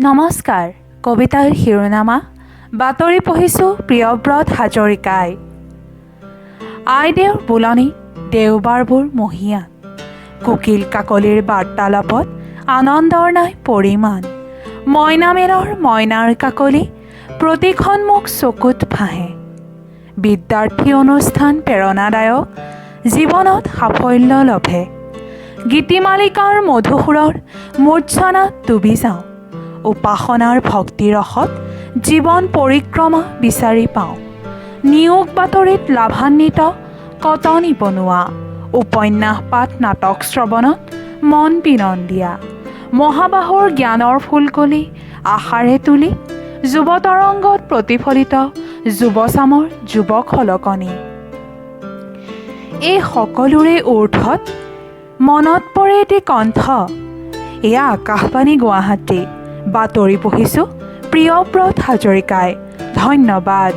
নমস্কাৰ। কবিতাৰ শিৰোনামা বাতৰি পঢ়িছোঁ প্ৰিয়ব্ৰত হাজৰিকাই। আইদেউৰ বোলনিত দেওবাৰবোৰ মহীয়ান, কোকিল কাকলিৰ বাৰ্তালাপত আনন্দৰ নাই পৰিমাণ। মইনামেলৰ মইনাৰ কাকলি প্ৰতিখন মুখ চকুত ভাহে। বিদ্যাৰ্থী অনুষ্ঠান প্ৰেৰণাদায়ক, জীৱনত সাফল্য লভে। গীতিমালিকাৰ মধুসুৰৰ মূৰ্ছনাত ডুবি যাওঁ। উপাসনাৰ ভক্তিৰসত জীৱন পৰিক্ৰমা বিচাৰি পাওঁ। নিয়োগ বাতৰিত লাভান্বিত কত নিবনুৱা, উপন্যাস পাঠ নাটক শ্ৰৱণত মন বিনন্দিয়া। মহাবাহুৰ জ্ঞানৰ ফুলকলি আশাৰে তুলি যুৱতৰংগত প্ৰতিফলিত যুৱচামৰ যুৱক সলকনি। এই সকলোৰে ঊৰ্ধত মনত পৰে এটি কণ্ঠ। এয়া আকাশবাণী গুৱাহাটী। বাতৰি পঢ়িছোঁ প্ৰিয়ব্ৰত হাজৰিকাই। ধন্যবাদ।